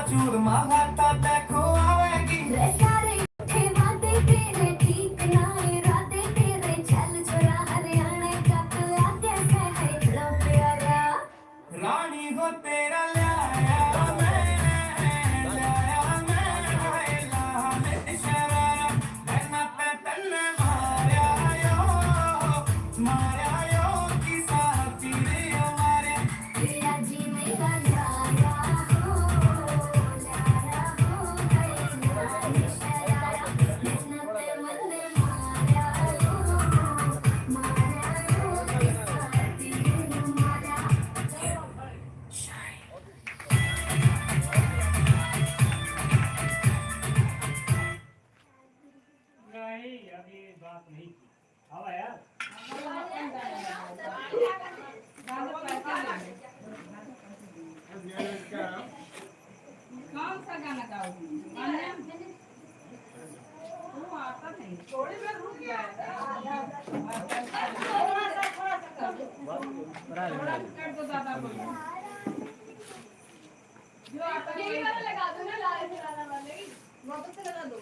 चूरमा घाटा देखो आवेगी सारे उठे वादे तेरे ठीक ना इरादे तेरे चल छोरा हरियाणा का तो आगे से है लो प्यारा रानी को तेरा लाया मैं लाल शरारा मैं पे तन्ने मारा यो की साथी रे हमारे तेरा जी मेरा यारा हो गई शरारा मैंने पे मन मारा यो की साथी रे हमारा नहीं अभी बात नहीं की हवा यार कौन सा गाना गाओगी वो आता नहीं थोड़ी देर रुक गया कर दो दादा बोलो जो आता है वाला लगा दो ना लाल वाला वाले वापस से लगा दो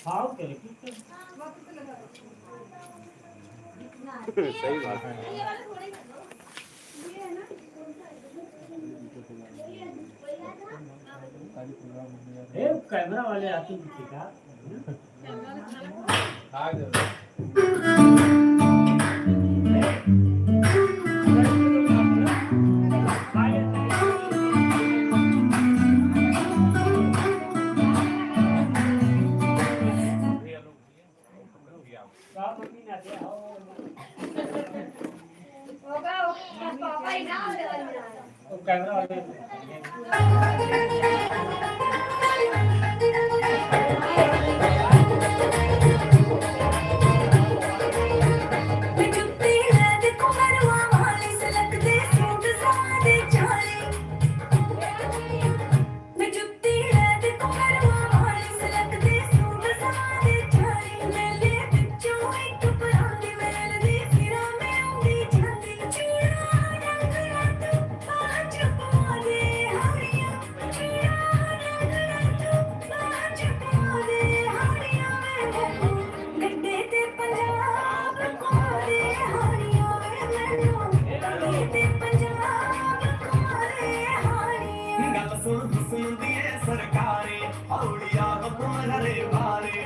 खाओ के लिए वापस से लगा दो सही बात है ये वाला थोड़ा ही कर दो ये है ना कौन सा है ए कैमरा वाले आते दिखे का होगा पापा ही ना कैमरा वाले मैं चुपती है देखो मरवा वाली सलक दे सूट सादे चाले मैं चुपती है देखो मरवा वाली सलक दे सूट सादे चाले मेले बिचों एक परांदी मेल दी फिरा मैं उंगी जांदी चूड़ा डंगरा तू पांच पा दे हरिया चूड़ा डंगरा तू पांच पा दे हरिया मैं गड्डे ते पंजाब कोरे हानिया मैनू गड्डे ते पंजाब कोरे हानिया गल सुन सुनदी है सरकारे औलिया हुक्म हरे बारे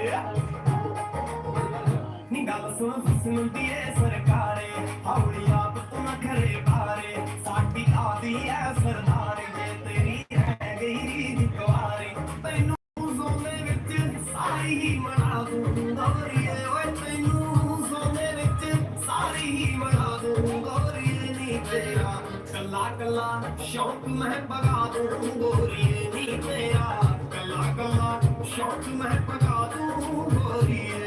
नी गल सुन सुनदी है सरकारे औलिया हुक्म घरे बारे साडी आदी है सरदार जे तेरी रह गई दिवारी तैनू सोने विच सारी ही मना दूं गोरीए ओए तैनू सोने विच सारी ही मना दूं गोरीए नी तेरा कला कला शौक मैं भगा दूं गोरीए नी तेरा कला कला शौक मैं भगा दूं गोरीए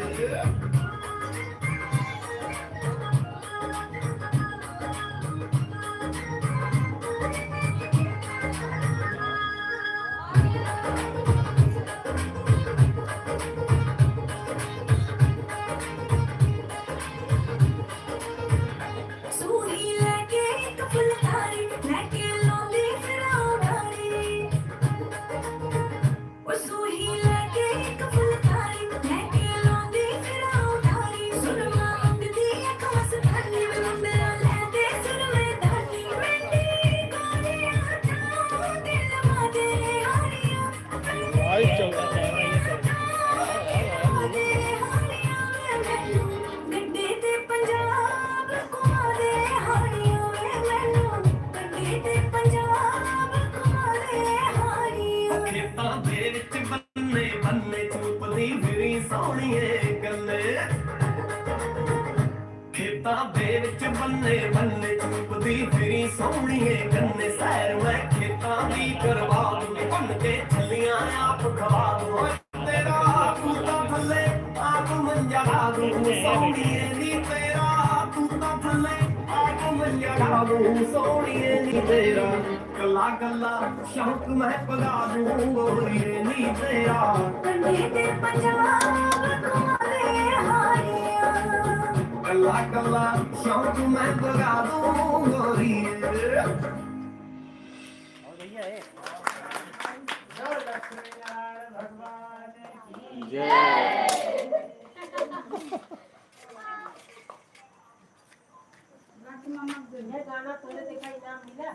सूही लेके एक फुलकारी लेके लौंदी फिराउनारी ओ सूही लेके एक फुलकारी लेके लौंदी फिराउनारी सुरमा मंगदी है खास धानी मुंडा लेते सुरमे धानी मेंदी गोरी आटा दिल मादे हानिया वाइस चल रहा है गड्डे ते पंजाब कुमारे हानिया मैनू गड्डे ते पंजाब कुमारे हानिया खेतां दे विच बन्ने बन्ने चुपदी फिरी सोहणीए गल्ले खेतां दे विच बन्ने बन्ने चुपदी फिरी सोहणीए गन्ने सैर मैं खेतां दी करवा दूं भुन के छलियां आप खवा दूं तेरा कूता थल्ले आप मंजा ला दूं सोहणीए नी तेरा कूता थल्ले आप मंजा ला दूं सोहणीए नी तेरा कला कला शौक मैं भगा दूं गोरीए नी तेरा गड्डे ते पंजाब कुमारे हानिया कला कला शौक मैं भगा दूं गोरीए और भैया है गाना तोरे देखा इनाम मिला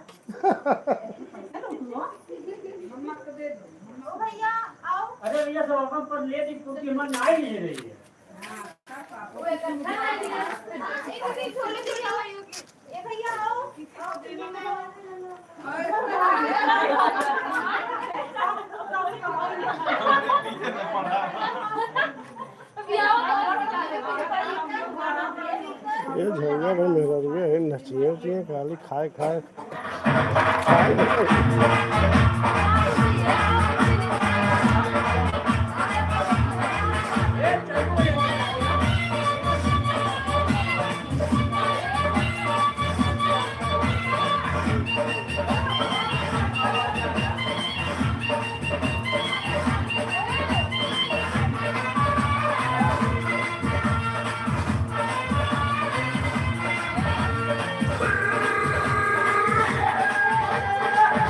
मम्मा को दे दो भैया आओ। अरे भैया सब अपन पर ले दी क्योंकि हम ना ही ले रही है। ए भैया आओ ये झोंगा में मेरा रुए नचिए उचिए खाली खाए खाए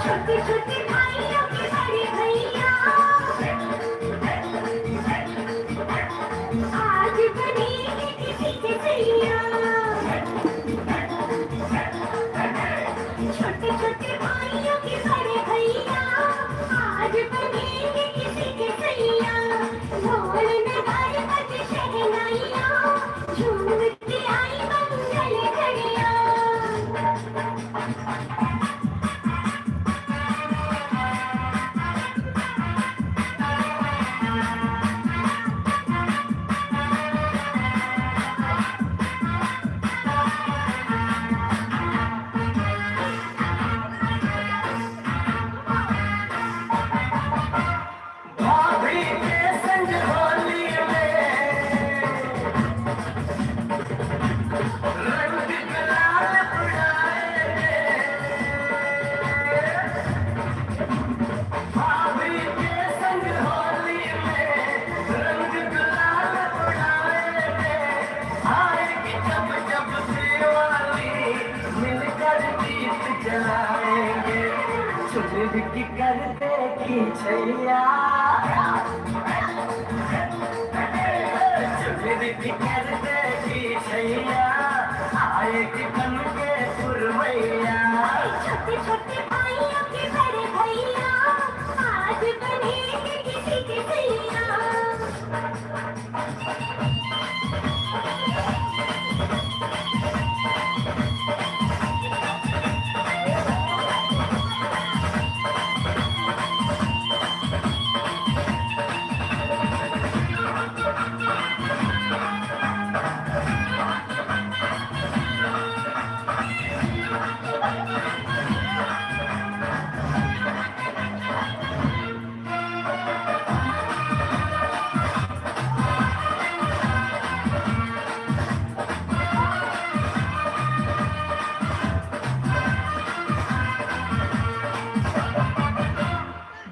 छोटी छोटी भाइयों के बड़े भैया आज बनेंगे किसी के सैया। छोटे छोटे भाइयों के बड़े भैया आज बनेंगे किसी के सैया। ढोल नगाड़े बजे शहनाइयाँ झूमती आई मंगल घड़ियाँ। भाभी के संग होली में रंग गुलाल उड़ाएंगे। भाभी के संग होली में रंग गुलाल उड़ाएंगे। आएगी जब जब दिवाली मिलकर दीप जलाएंगे। चुगली की करते की छैया चुगली की करते की छैया आएगी बन के पुरवैया। छोटे छोटे भाइयों के बड़े भैया आज बनेंगे किसी के सैया।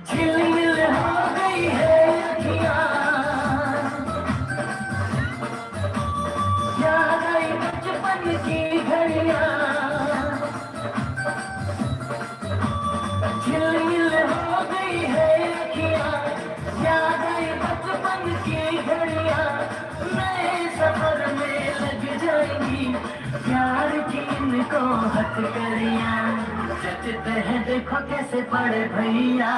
झिलमिल हो गई है अखियाँ याद आई बचपन की घड़ियाँ। झिलमिल हो गई है अखियाँ याद आई बचपन की घड़ियाँ। नए सफर में लग जाएंगी प्यार की इनको हथकड़ियाँ। जचते हैं देखो कैसे बड़े भैया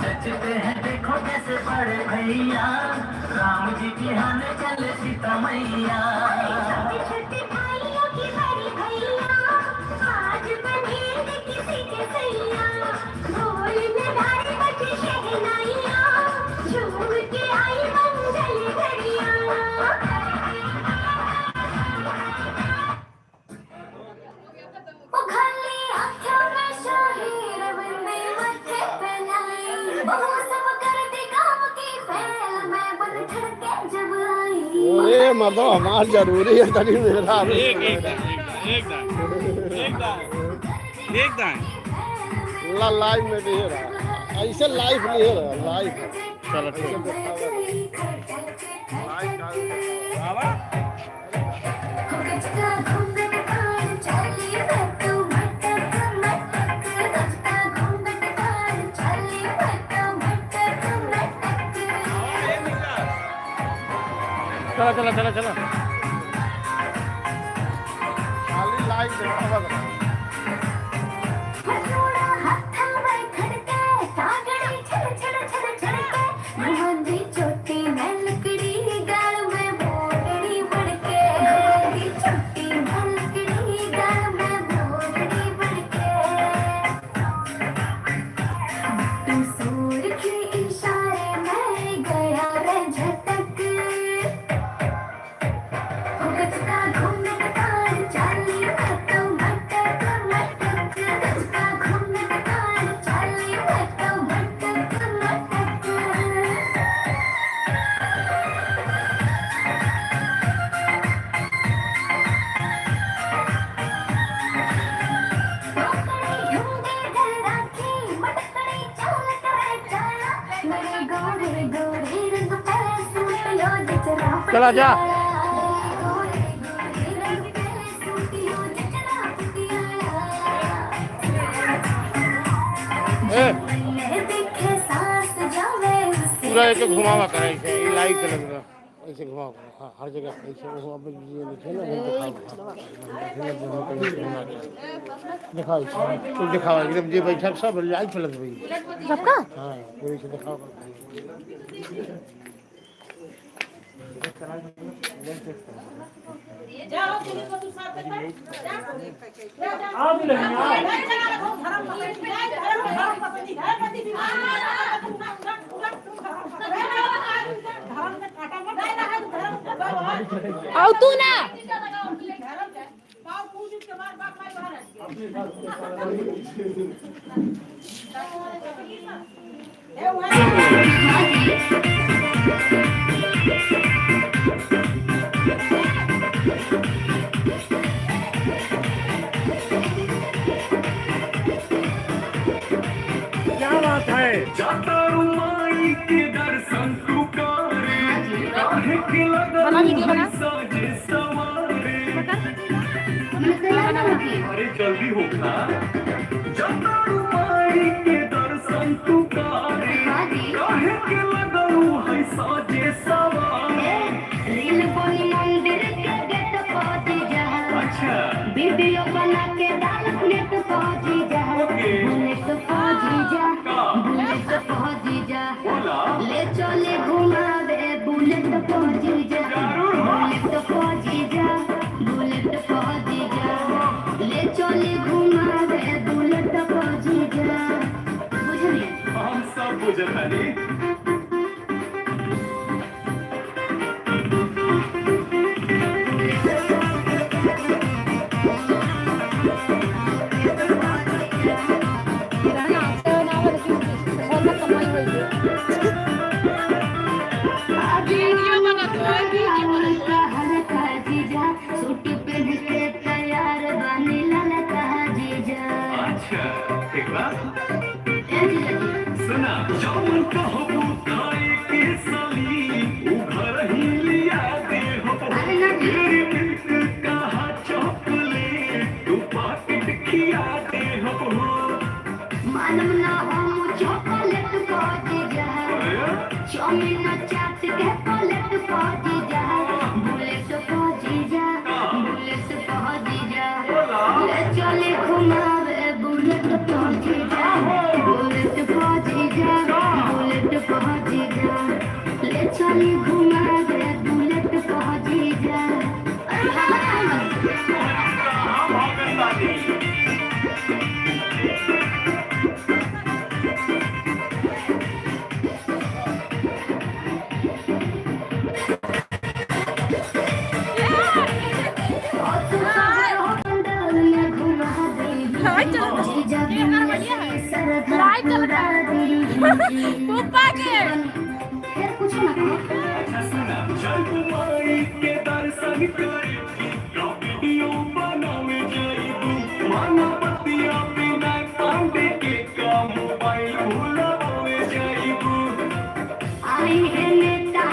जचते हैं देखो कैसे बड़े भैया। राम जी की हाने चले सीता मैया। छोटे छोटे भाइयों के बड़े भैया आज बनेंगे किसी के सैया। ढोल नगाड़े बजे शहनाइयाँ झूमती आई मंगल घड़ियाँ। ओ खाली आँखों में शाहीर बंदे मत्थे पे लाई। वो सब करते काम की फैल मैं बन ठड़के जब आई। अरे मतलब हमार जरूरी है तभी मेरा ला लाइव में भी रहा ऐसे लाइव नहीं रहा लाइव। चलो ठीक है। चला चला चला चला खाली लाइव देखा बस हथौड़ा हाथों में खड़के तागड़ी छड़ छड़ छड़ छड़के मुहंदी चोटी में लकड़ी गाल में मोरनी बड़के मुहंदी चोटी में लकड़ी गाल में मोरनी बड़के तू सूर के इशारे में गया रे झटक गचका घूमने का तार चाली तो मटक मटक गचका घूमने का तार चाली तो मटक मटक टोकरी ढूंढे घर राखी मटकड़ी चाल करे चाला मेरे गोरे गोरे रंग पे सूट लो जचरा चला जा गोरे गोरे रंग पे सूट लो जचरा ए पटियाला देखे सांस जावे पूरा एक घुमावा करे ऐसे ये लाइव चल रहा ऐसे घुमाओ हाँ हर जगह ऐसे वो अब ये लिखे ना वो दिखाओ कुछ दिखाओ एकदम जे बैठा सब लाइव चलत भाई सबका हाँ कोई से दिखाओ आओ भी नहीं आओ आओ तू ना क्या बात है जाता रुमाई के दर्शन तू करे काहे के लगा बना वीडियो बना साजे सवारे बना अरे जल्दी होगा जाता रुमाई के दर्शन तू करे काहे के लगा है साजे सवारे रील बोली मंदिर के गेट पहुंच जा अच्छा वीडियो बना के डाल नेट पहुंच जा बुलेट पहुंच जा बुलेट पहुंच जा बोला ले चले घुमावे बुलेट पहुंच जा बुलेट पहुंच जा बुलेट पहुंच जा ले चले घुमावे बुलेट पहुंच जा बुझलिए हम सब बुझता नहीं सूटी पहन के तैयार बनी ललका जीजा अच्छा एक बात सुना जौन कहबू खाए के साली उघर ही लिया दे हो तेरी मिल्क कहा चॉकलेट तू पाकेट खिया दे हो मालूम ना हम चॉकलेट पहुंच जा चाउमीन चाट के प्लेट पहुंच जा बुलेट पहुंच जा बुलेट पहुंच जा ले चले घुमावे बुलेट पहुंच जा बुलेट पहुंच जा बुलेट पहुंच जा ले चले घुमावे बुलेट पहुंच जा चल कुमारी के दर्शन करे वीडियो बनावे जाइबू माना पतिया बिना कांदे के का मोबाइल भुलावे जाइबू आई है नेता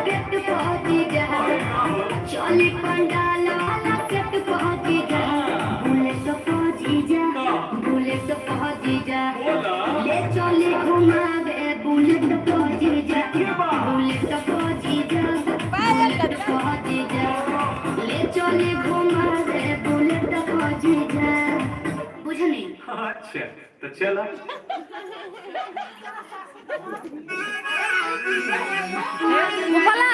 गेट पहुंच जा चोली पंडाल वाला गेट पहुंच जा बुलेट पहुंच जा बुलेट पहुंच जा ले चोली घुमावे बुलेट पहुंच जा बुलेट पहुंच जा बुलेट पहुंच चले घुमावे बुलेट खोजी जा बुझनी अच्छा तो चला गोपाला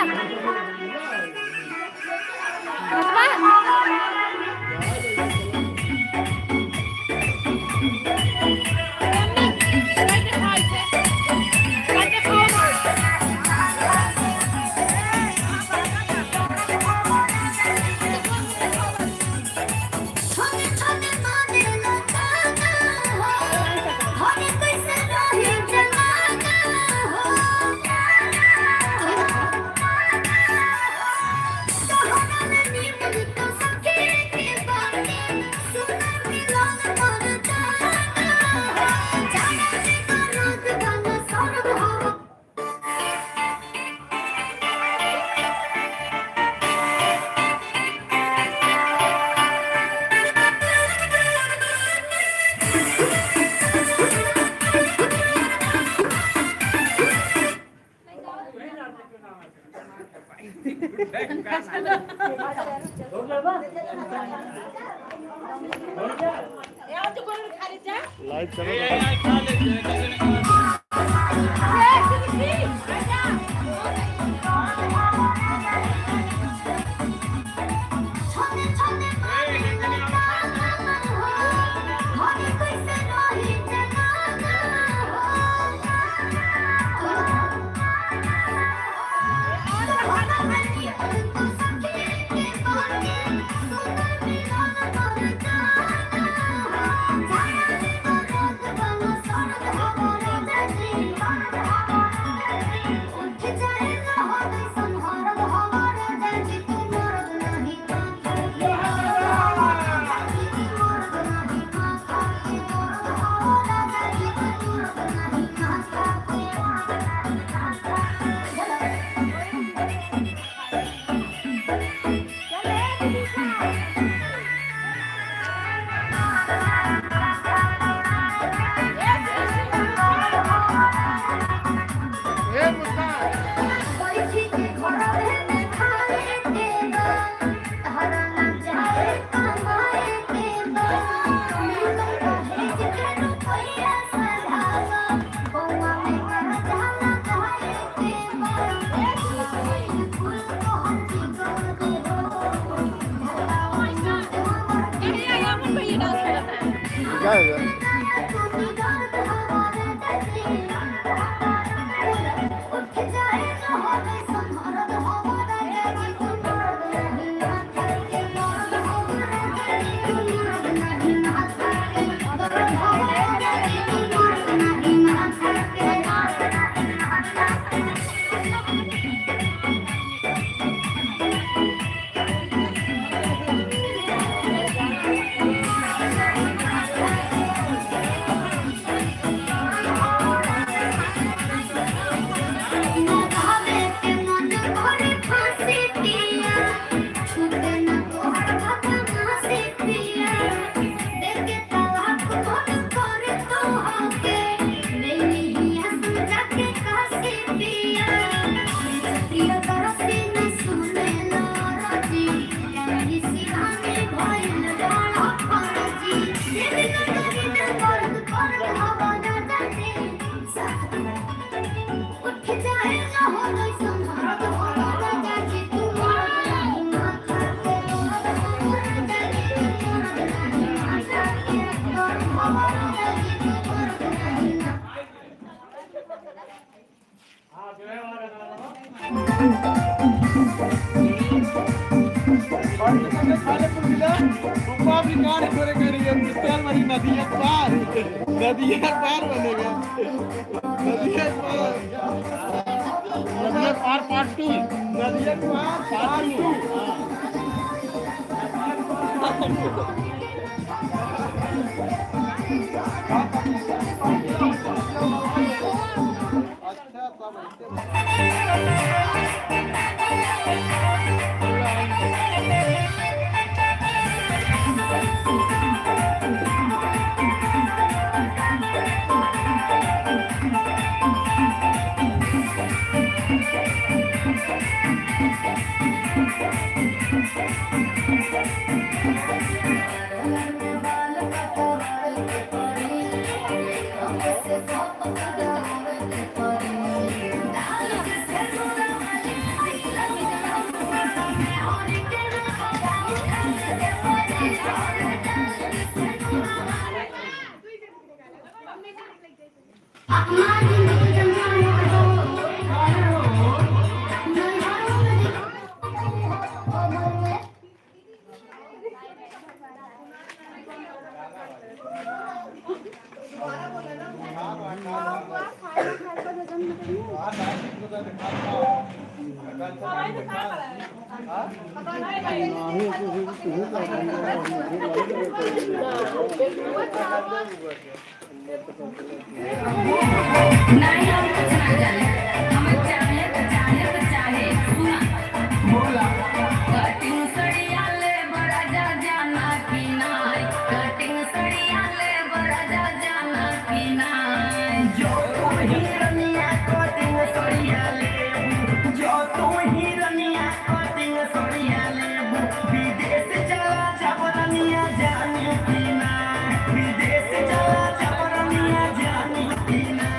लाइव चल रहा है। क्या है नदी पार बनेगा नदी पार पार्ट 2 नदी पार पार्ट 2 नहीं हम कुछ ना जाने हम चाहे तो चाहे तो चाहे सुना बोला कटिंग सड़िया ले बड़ा जा जाना की नाय कटिंग सड़िया ले बड़ा जा जाना की नाय जो तुम हिरनिया कटिंग सड़िया लेबू जो तुम हिरनिया कटिंग सड़िया लेबू विदेश चला जबरनिया जानी की ना विदेश चला जबरनिया जानी की ना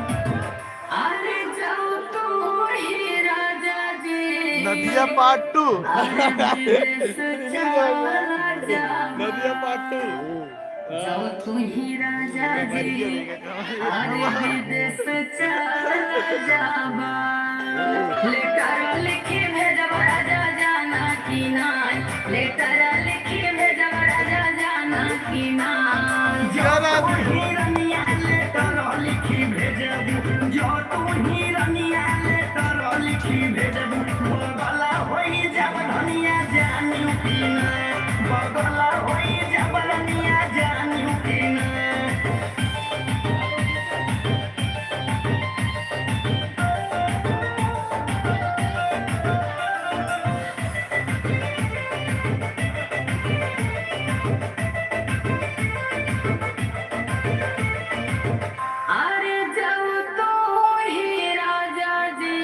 अरे जाओ तो ही राजा जी नदिया पार्ट 2 विदेश चला जा नदिया पार्ट 2 जाओ तू ही राजा जी अरे विदेश चला जाबा लेटर लिखी भेजब राजा जाना की नाय लेटर लिखी भेजब राजा जाना की नाय जरा हिरनिया लेटर लिखी भेजबू जो तुम हिरनिया लेटर लिखी भेजबू बगला होई जबरनिया जानी की ना बगला होई जबरनिया जानी की ना अरे जाओ तो ही राजा जी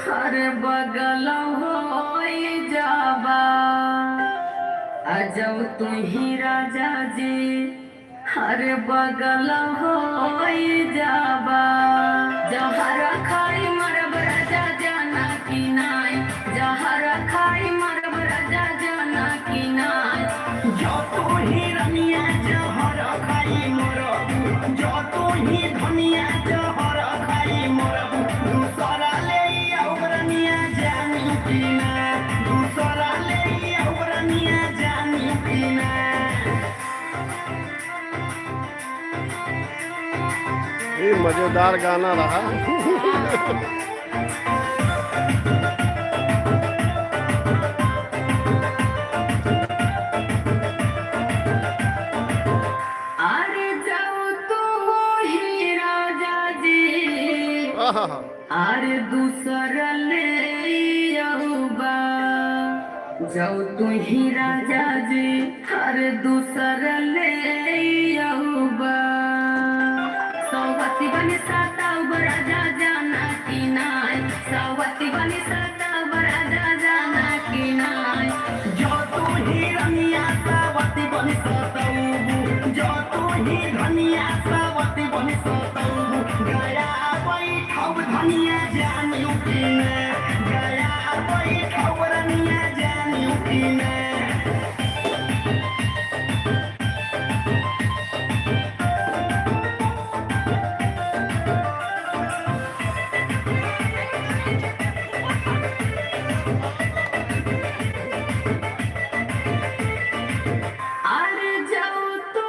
हर बगल होई जाबा जाओ तू ही राजा जी हर बगल होई जाबा जहर खाई मरब राजा जाना की नाय जहर खाई मरब राजा जाना की नाय जो तू हिरनिया जहर खाई मरबू जो तू ही धनिया जहर खाई मरबू दूसरा ले औरनिया जानी की ना दूसरा ले औरनिया जानी की ना ये मजेदार गाना रहा अरे जाओ तो ही राजा जी अरे दूसर ले आऊबा जाओ तू ही राजा जी अरे दूसर ले आऊबा सौवती बनी साताव राजा जाना की नाय सौवती बनी साताव राजा जाना की नाय जो तू हिरनिया सावती बनी सतौबू जो तू ही धनिया सावती बनी सतौबू गया बैठाव धनिया जानी की ना गया बैठाव रनिया जानी की ना अरे जाओ तो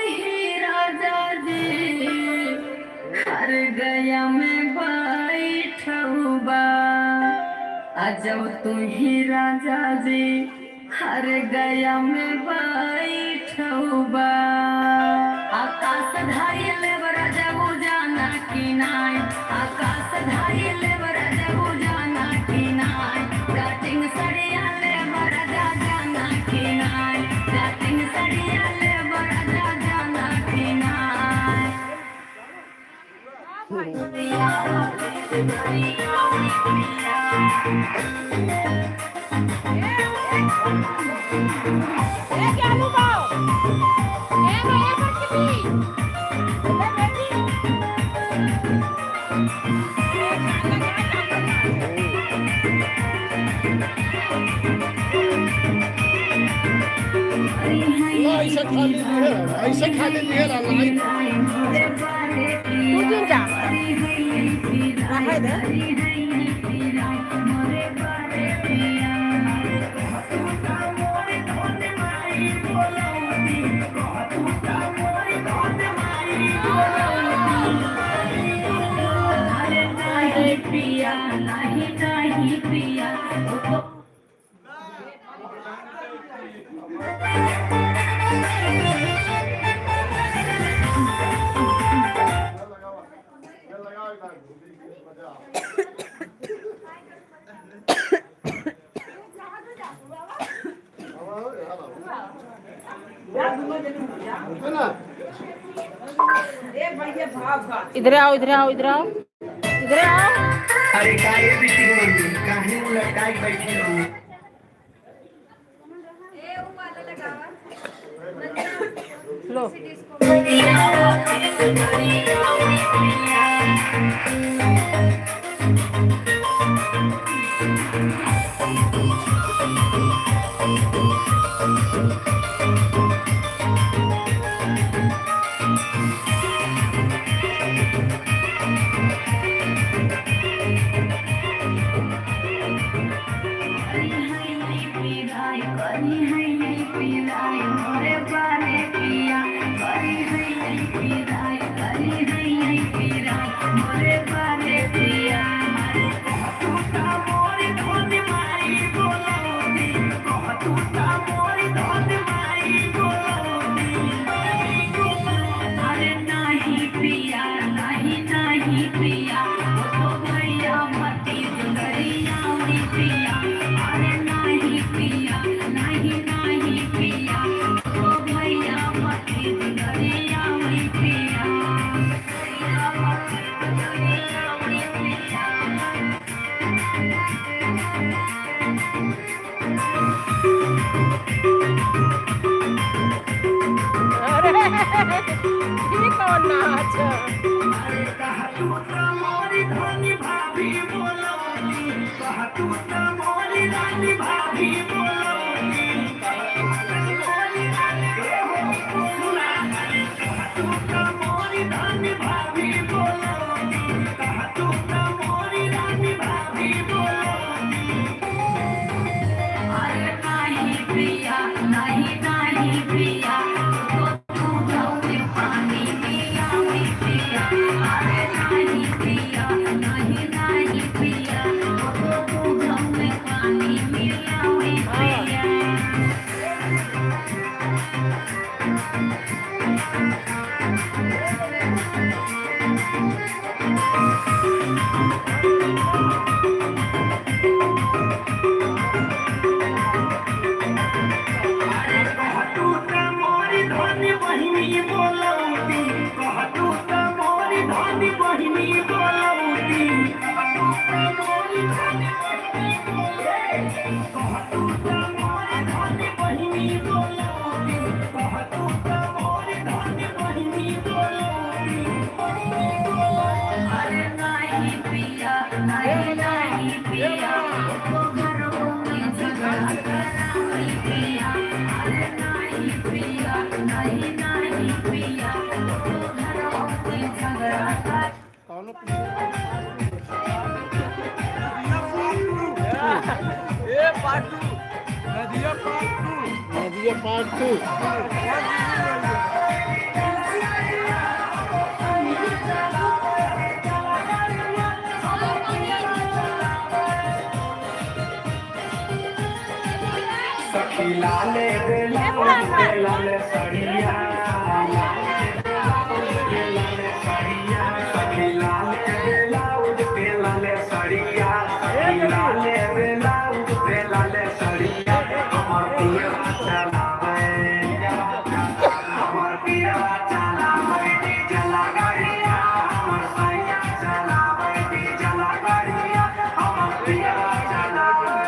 ही राजा जी हर गया में बैठूबा जाओ तू ही राजा जी हर गया में बैठूबा आकाश धारी ले राजा जाना की नाय आकाश धारी ले राजा जाना की नाय कटिंग सड़िया ले राजा जाना की नाय कटिंग सड़िया ले राजा जाना की नाय Yeah. ऐसा खाली है, ऐसा खाली है लाइफ। पिया नहीं नहीं पिया इधर आओ इधर आओ इधर आओ इधर आओ। अरे काहे बिटी बोली काहे लटकाई बैठी हो लो ये कौन नाच नदिया पार्ट 2 सखी लाले लाले सड़िया सखी लाले लाले सड़िया लाले सड़िया हमर पिया चलावे हमर पिया चलावे डीजल गाड़िया हमर सैया चलावे डीजल गाड़िया हमर पिया चलावे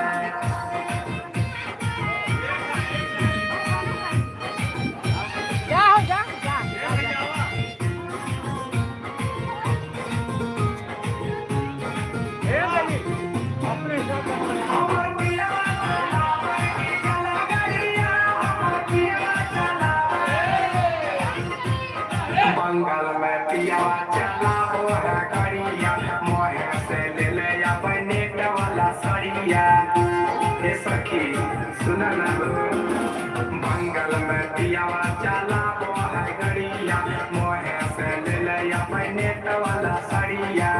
पियावा चला वो है करिया मोहे से ले ले अपने वाला सरिया ये सखी सुना ना बंगल में पियावा चला वो है करिया मोहे से ले ले अपने वाला सरिया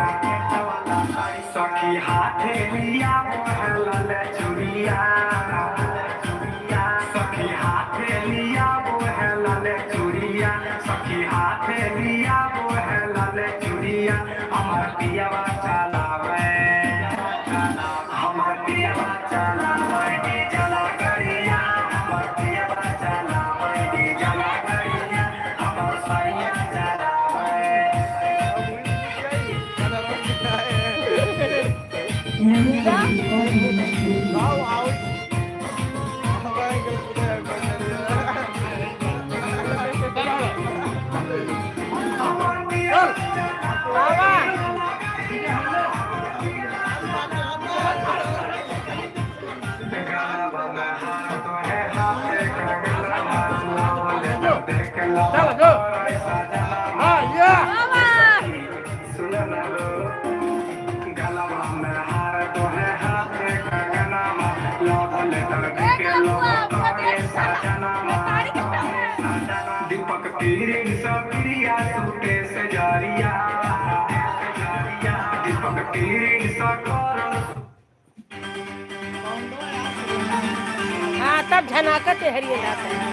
सखी हाथे लिया वो है लाल चुरिया सखी हाथे लिया वो है लाल चुरिया सखी हाथे लिया वो है लाल चुरिया हमार पियावा चलावे हमार पियावा चलावे जला करिया हमार पियावा चलावे जला करिया हमार सैया दीपक तेरे सक्रिया सूटे से जारिया दीपक तेरे सकर हाँ तब झनाकत हरिये जाता है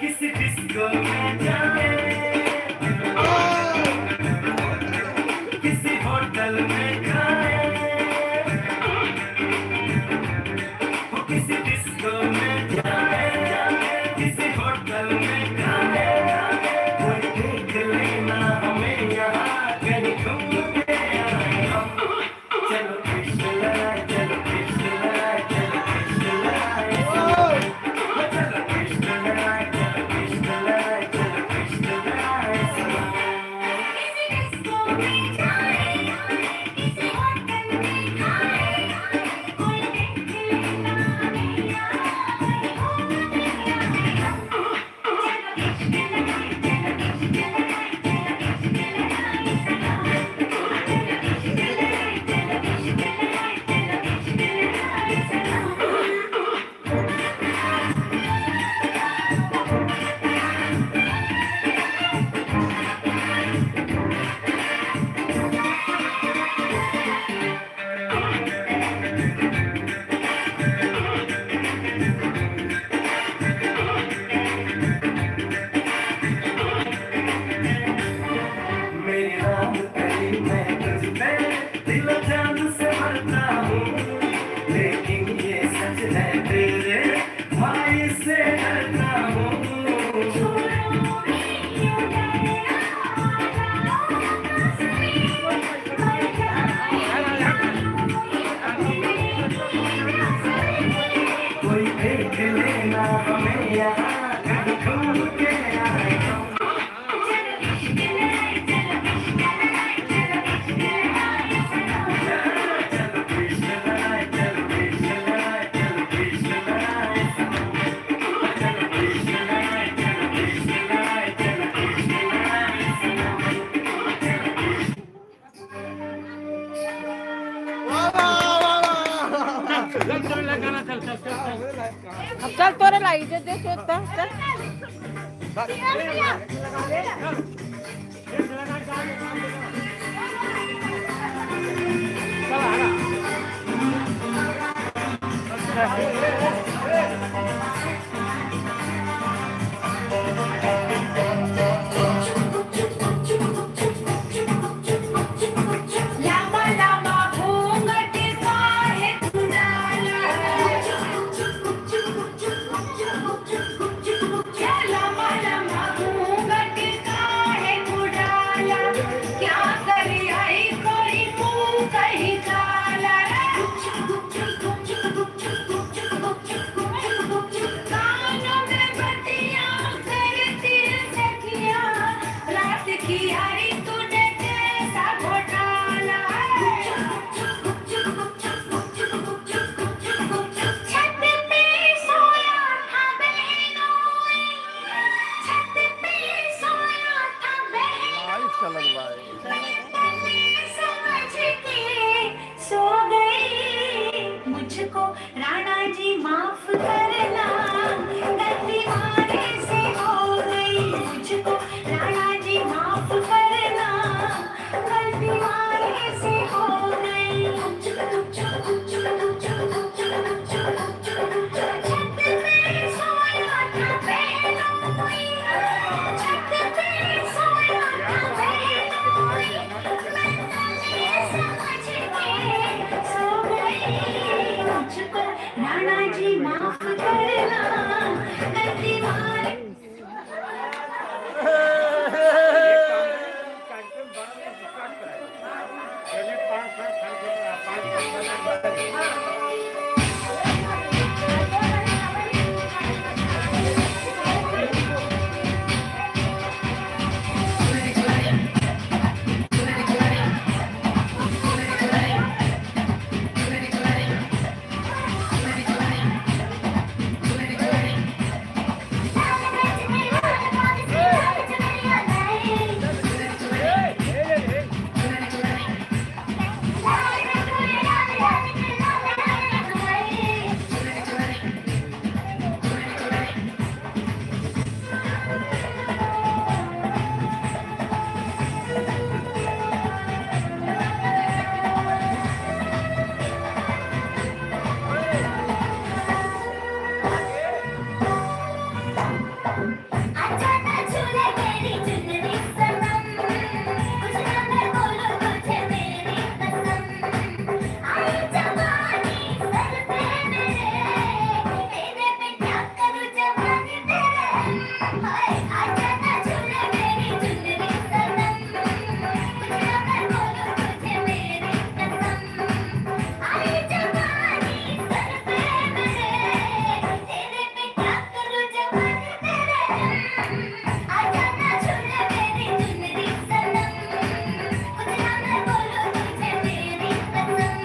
किसी डिस्को में जाए किसी होटल में खाए किसी डिस्को में जाए किसी होटल में खाए कोई देख लेना हमें यहाँ कहीं घूम के आए हम चलो कृष्ण लाए चलो कृष्ण लाए चलो कृष्ण लाए चलो कृष्ण लाए चलो कृष्ण लाए चलो कृष्ण लाए किसी डिस्को में जाए किसी होटल में खाए कोई देख लेना हमें यहाँ कहीं घूम के आए हम चलो कृष्ण लाए चलो कृष्ण लाए चलो कृष्ण लाए चलो कृष्ण लाए चलो कृष्ण लाए चलो कृष्ण लाए मेरी राम तेरी मैं तुझपे दिल जान से मरता हूँ लेकिन ये सच है तेरे भाई से डरता हूँ कोई देख लेना हमें यहाँ कहीं घूम के आए हम चलो कृष्ण लाए चलो कृष्ण लाए चलो कृष्ण लाए चलो कृष्ण लाए चलो कृष्ण लाए चलो कृष्ण लाए अब चल तोरे लाई दे दे चल चल लामा लामा घूंघट काहे कुंडाला लामा लामा घूंघट काहे कुंडाला क्या करी आई कोई आजा ना झूले मेरी चुनरी सनम कुछ ना मैं बोलूं तुझे मेरी कसम आई जवानी सर पे मेरे तेरे पे क्या करूं जवानी तेरे हाय आजा ना झूले मेरी चुनरी सनम कुछ ना मैं बोलूं तुझे मेरी कसम आई जवानी सर पे मेरे तेरे पे क्या करूं जवानी तेरे आजा ना झूले मेरी चुनरी सनम कुछ ना मैं बोलूं तुझे मेरी कसम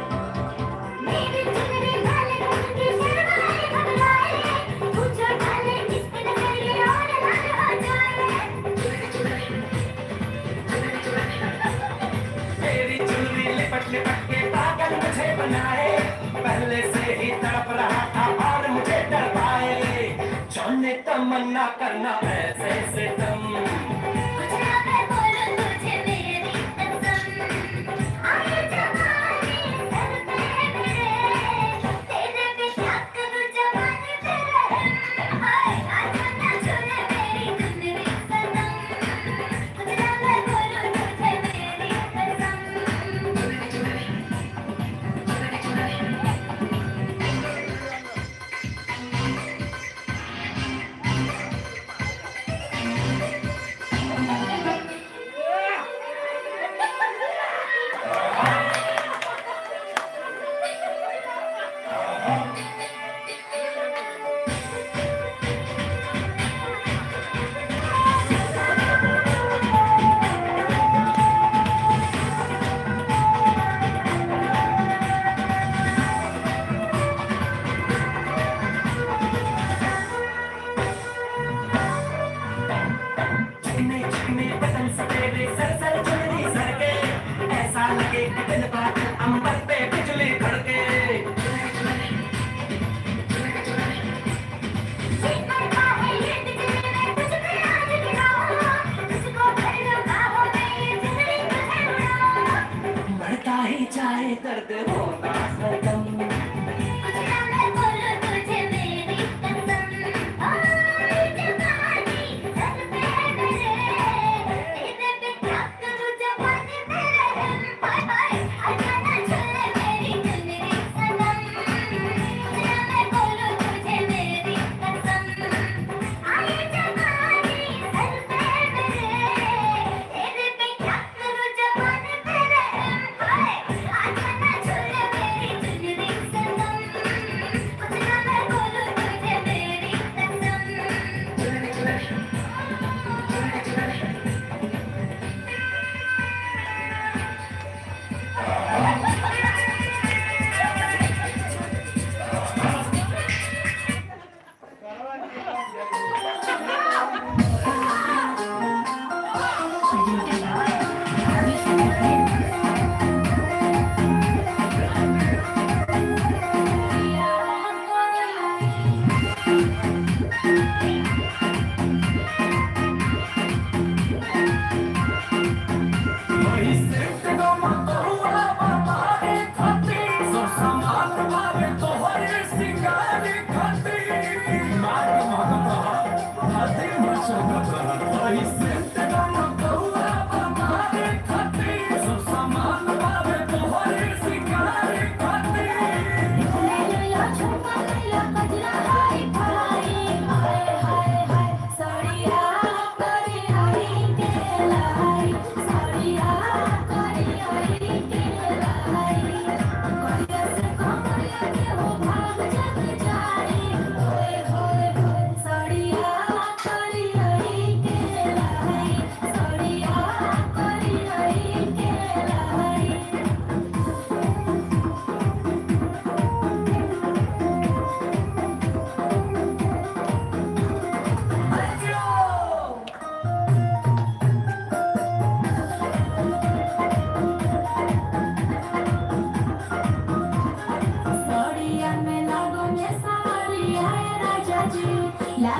मेरी चुनरी लाले रंग की शर्माए घबराए पूछो डाले किस पे नजरिए और लाल हो जाए तेरी चुनरी लिपट लिपट के पागल मुझे बनाए पहले से ही तड़प रहा था और मुझे डर पाए जाने तमन्ना करना ऐसे से तुम कुछ ना मैं बोलूं तुझे मेरी कसम आई जवानी सर पे मेरे तेरे पे क्या करूं जवानी तेरे हाय आजा ना झूले मेरी चुनरी सनम कुछ ना मैं बोलूं तुझे मेरी कसम चिकने चिकने बदन से तेरे सर सर चुनरी सर के ऐसा लगे कि दिन बाद अंबर पे बिजली खड़के जी करता है ये बिजली में तुझ पे आज गिराऊं तुझको कर लूंगा हो गई ये जिंदगी तुझे उड़ाऊं बढ़ता ही जाए दर्द होना खत्म कुछ ना मैं बोलूं तुझे मेरी कसम आई जवानी सर पे मेरे तेरे पे क्या करूं जवानी तेरे हाय हाय आजा ना झूले मेरी चुनरी सनम कुछ ना मैं बोलूं तुझे मेरी कसम आई जवानी सर पे मेरे तेरे पे क्या करूं जवानी तेरे हाय आजा ना झूले मेरी चुनरी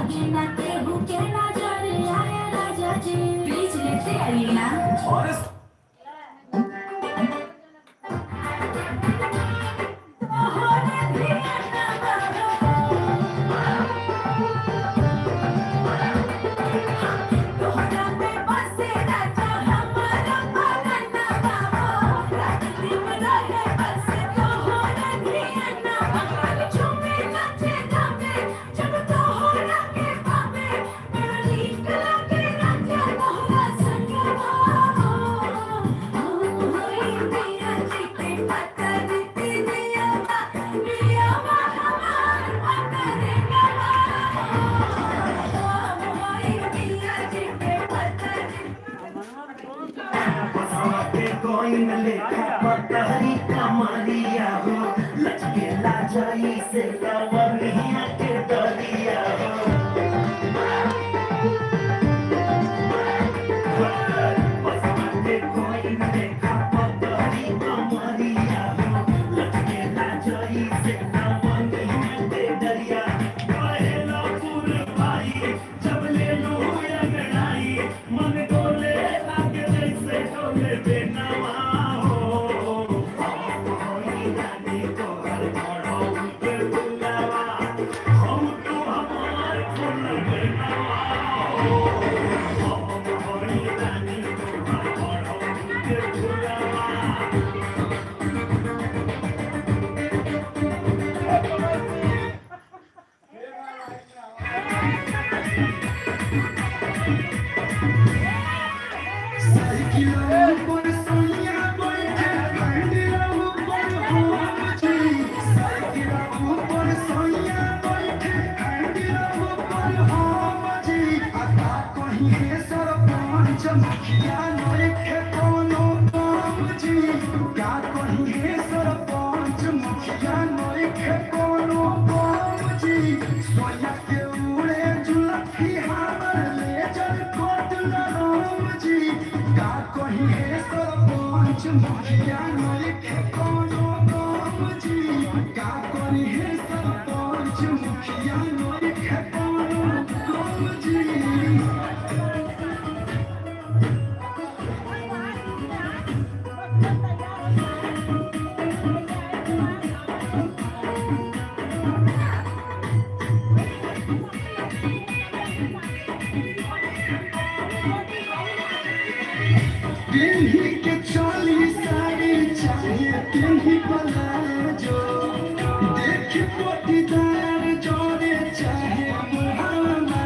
लागे ना केहू के नजर आए राजा जी प्लीज लेते आइए ना और इस तोहरे भी ना बाबा तोहरा पे बसे राजा हमारा पागना बाबा रात दिन रहे बस तोहरे भी ना बाबा झूमे नाचे गावे जब तोहरा के पावे मेरा नीक लागे राजा तोहरा संगवा होई पिया जी पे पता दीती दिया हमार पकड़े गवा होई पिया जी पे पता बसाते कोई न लेखा पतहरी कमरिया हो लचके लाजाई से कवरिया के दरिया हो बसाते कोई न लेखा पतहरी कमरिया हो लचके लाजाई से कवरिया के दरिया कहेला पुरवाई जब ले लो या गड़ाई मन डोले लागे जैसे डोले बेनवा हो होई रानी तोहर घड़ो के बुलावा हम तो हमार फूल बेनवा हो होई रानी तोहर घड़ो के बुलावा साइकिलों पर सोनिया बैठे कंडिलों पर हम जी साइकिलों पर सोनिया बैठे कंडिलों पर हम जी आता कहीं है सरपंच मुखिया नइखे कोनो काम जी का कहीं है सरपंच मुखिया नइखे कोनो काम जी सोया के उड़े जुलफी हमर ले चल कोट राम जी का कहीं है सरपंच मुखिया नइखे कोनो काम जी का कहीं है सरपंच मुखिया नइखे कोनो काम जी पिन्ही के चोली साड़ी चाहिए पिन्ही प्लाजो देख पोटीदार जोड़े चाहे मुहाना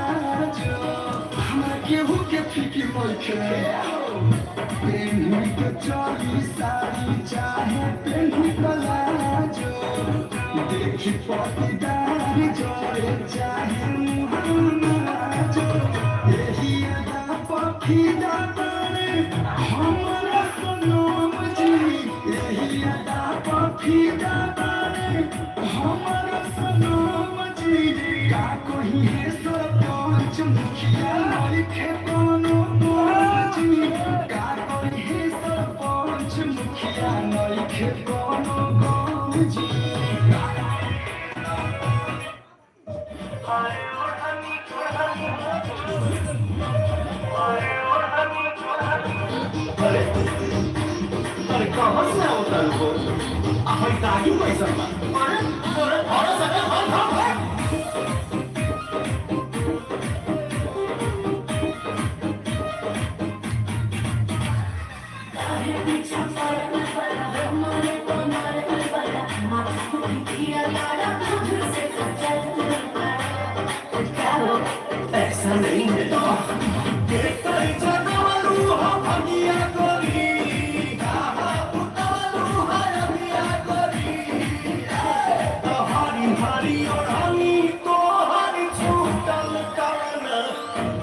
जो हमरा केहू के फिक्र मौके पिन्ही के चोली साड़ी चाहे पिन्ही प्लाजो देख पोटीदार जोड़े चाहे मुहाना जो यही अदा पखी दातारे हमरा सनम जी यही अदा पखी दातारे हमरा सनम जी का कहीं है सरपंच मुखिया नइखे कोनो काम जी का कहीं है सरपंच मुखिया नइखे कोनो काम जी अरे कहाँ से होता है वो अरे दागी पैसा अरे अरे अरे सके हाँ पीछा पड़ना पड़ा हमारे को मारना पड़ा माँ किया लाड़ा तुझसे चलना पड़ा क्या हो ऐसा नहीं है देख कर जगालू हम भगिया गोरी कहा उतारू हर भगिया गोरी हरी हरी और हनी तो हरी छूटल काना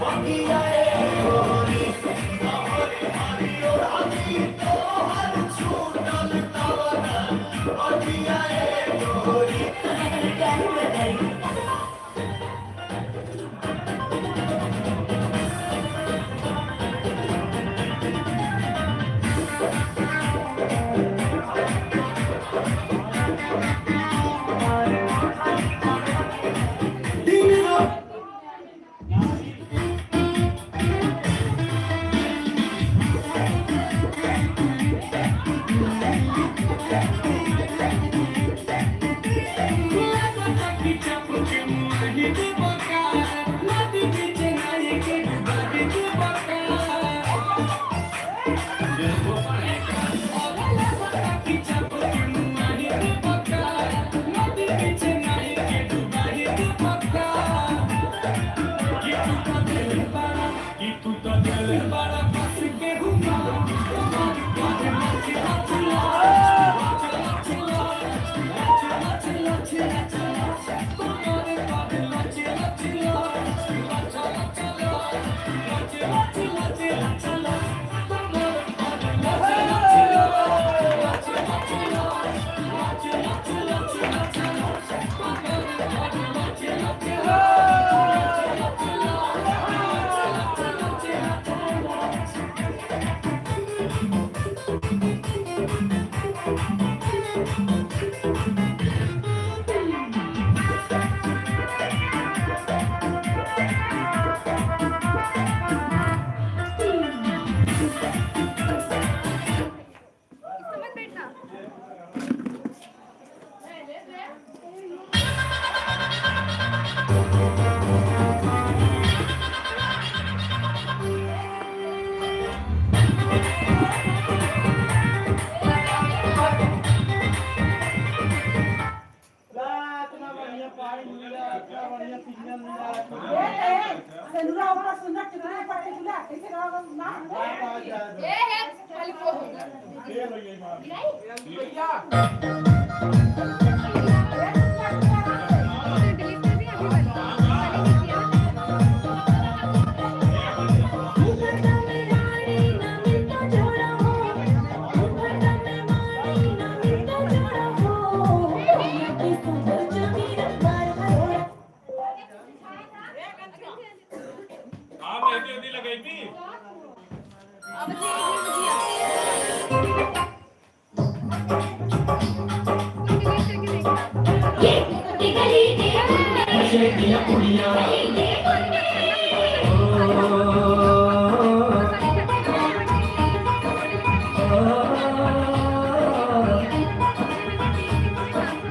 भगिया गोरी हरी हरी और हनी तो हरी छूटल काना भगिया गोरी क्या बताइए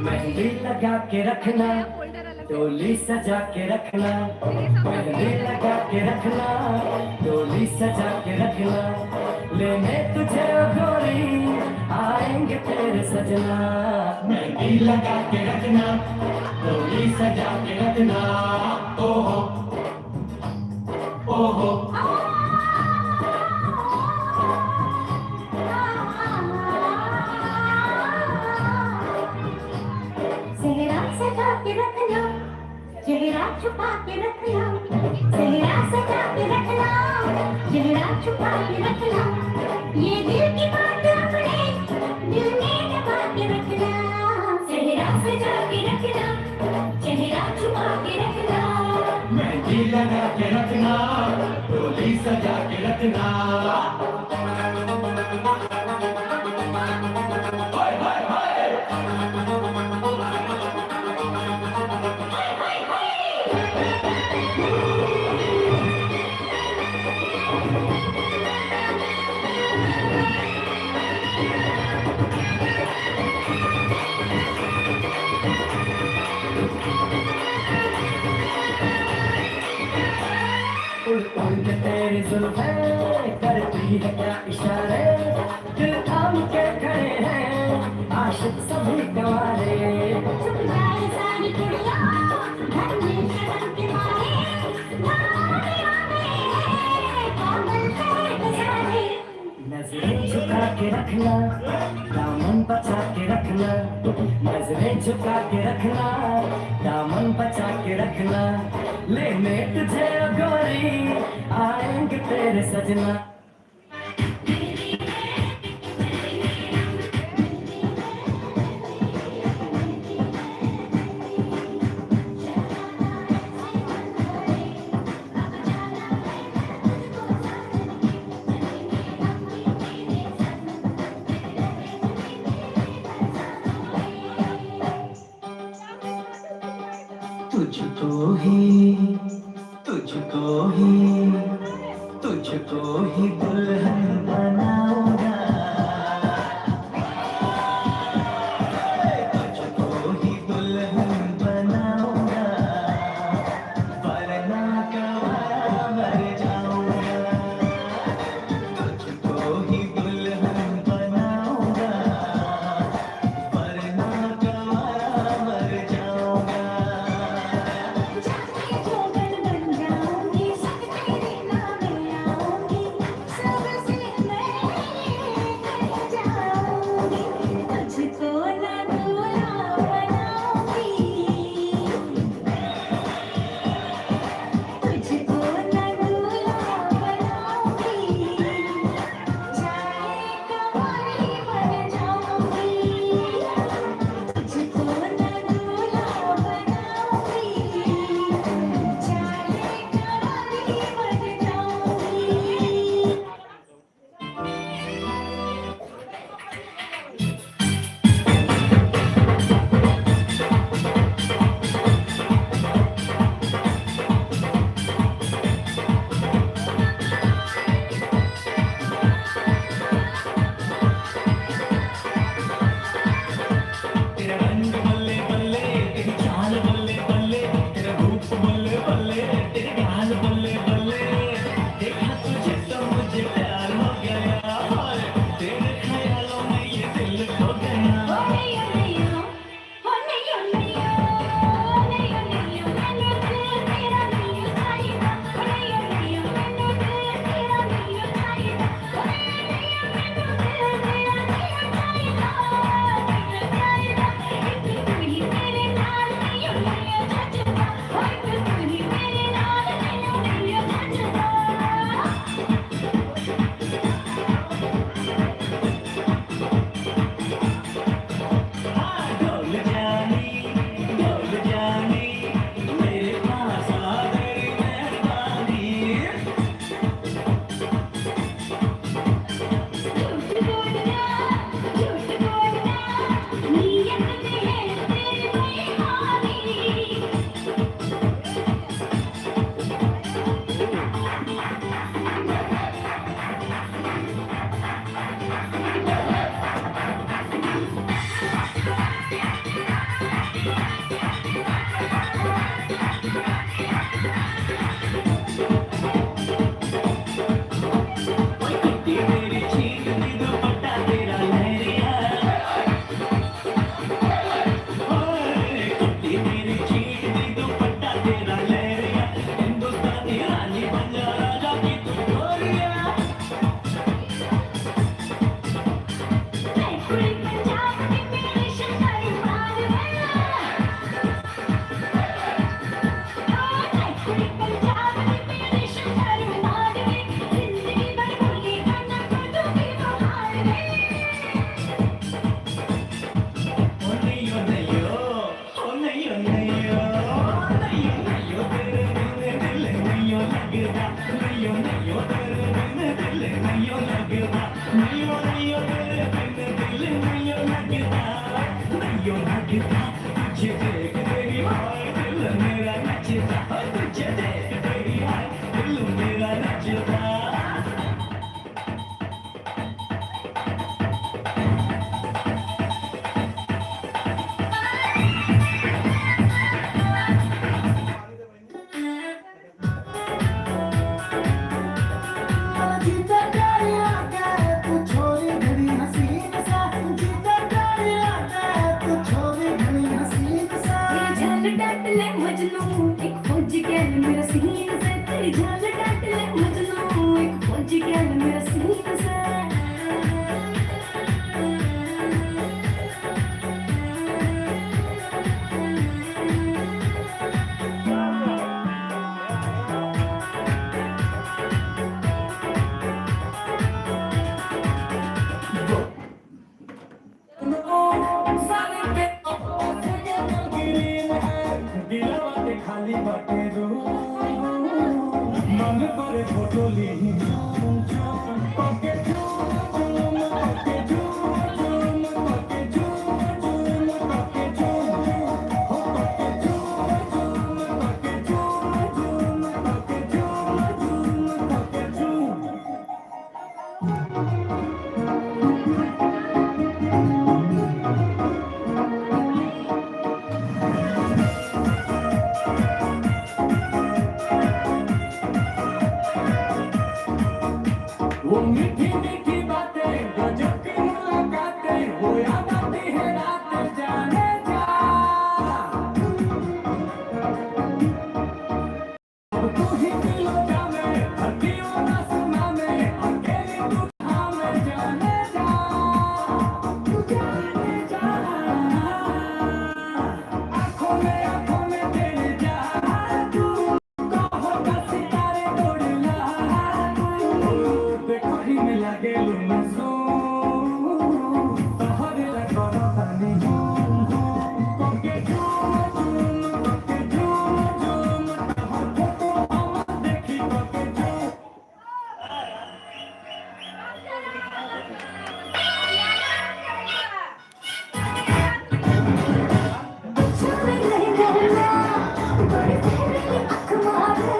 मेहंदी लगा के रखना, डोली सजा के रखना, मेहंदी लगा के रखना, डोली सजा के रखना, लेने तुझे ओ गोरी आएंगे तेरे सजना। मेहंदी लगा के रखना, डोली सजा के रखना, ओहो ओहो सेहरा सजा के रखना, चेहरा छुपा के रखना, सेहरा सजा के रखना, चेहरा छुपा के रखना, ये दिल की बात अपने दिल में दबा के रखना। सेहरा सजा के रखना, चेहरा छुपा के रखना, मेहंदी लगा के रखना, डोली सजा के रखना। हाय हाय हाय तेरी जुल्फें करती है क्या इशारे, दिल थाम के खड़े हैं आशिक सभी गवारे। छुप जाए सारी दुनिया घर में शर्म के मारे, पागल तेरे सारे। नजरें झुका के रखना, दामन बचा के रखना, नजरें झुका के रखना, दामन बचा के रखना, लेने तुझे ओ गोरी आएंगे तेरे सजना। तुझको ही दुल्हन बनाऊंगा, तुझको ही दुल्हन बनाऊंगा, नचदा तुझे देख तेरी हाय दिल मेरा नचदा तेरी झाल डाट ले मजनू एक फौजी गैल मेरा सीन से तेरी झाल डाट ले मजनू एक फौजी गैल मेरा सीन से खाली बाटे रो मन पर फोटो ली वो मीठी मीठी बातें गजब की मुलाकातें वो याद आती है रात जाने जा अब तू ही दिलों जा में हड्डियों ना सुना में अकेली तू हाँ में जाने जा तू जाने जा आँखों में तेरे जा तू होगा सितारे तोड़ना देखो ही में लगे लुना सो तोहरे लगो तानी कोके कोके तोहर फोटो हम देखी कोके छुपे नहीं रहना बड़ी तेरी आँख मारे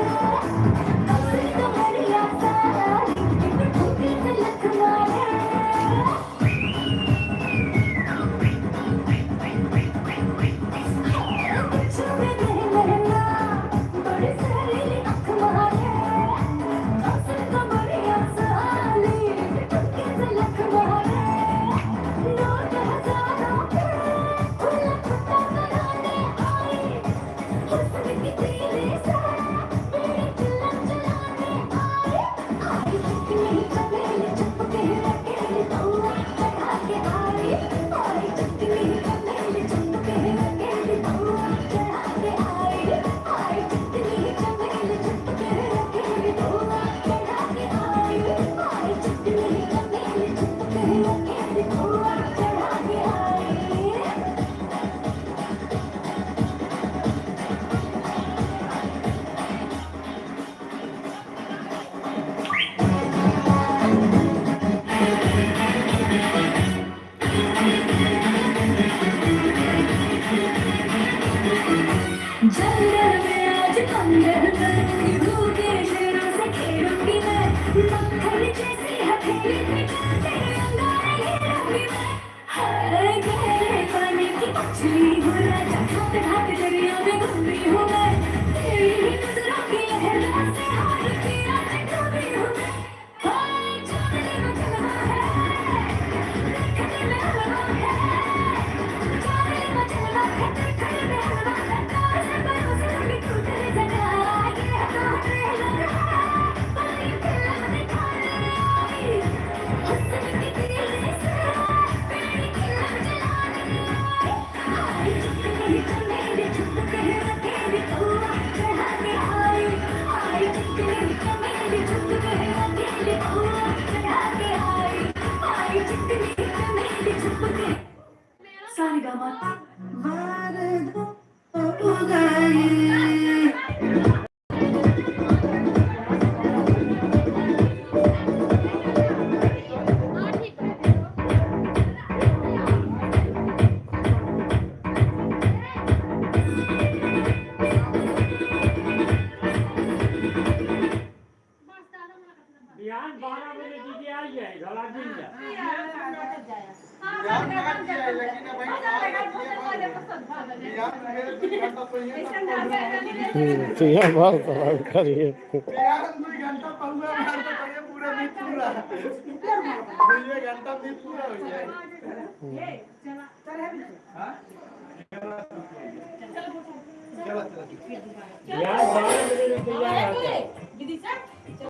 कमरे तो मेरी आसानी ठुकी से लख मारे छुपे नहीं रहना बड़ी तेरी आँख मारे कमरे तो मेरी आसानी ठुकी से लख मारे नोट हजारों पे खुला खुटा बनाने आई हुस्न की तेरे से मेरी दिल जलाने आई चिकनी चमेली चुपके अकेले तौला चढ़ा के आई चिकनी चमेली चुपके अकेले तौला चढ़ा के आई चिकनी चमेली चुपके अकेले तौला चढ़ा के आई चिकनी चमेली चुपके अकेले तौला चढ़ा के आई जंगल में आज कंगन करूंगी भूखे शेरों से खेलूंगी मैं मक्खन जैसी हथेली में तेरे अंगारे घेरूंगी मैं हाय गहरे पानी की मछली हूँ राजा घाट घाट दरिया में घूम रही हूँ मैं तेरी ही नजरों की लहरों से हार की आज डूब रही हूँ मैं हाय जाने में चलना है देखने में हलवा है जाने में चलना है देखने में हलवा है से बरस लगी तू तेरे जगह ये तो तेरे लगा पानी पिला दिखा आई हुस्न की तेरे से मेरी दिल जलाने आई चिकनी चमेली चुपके सिंह बहुत सवाल करिए यार 12 बजे तैयार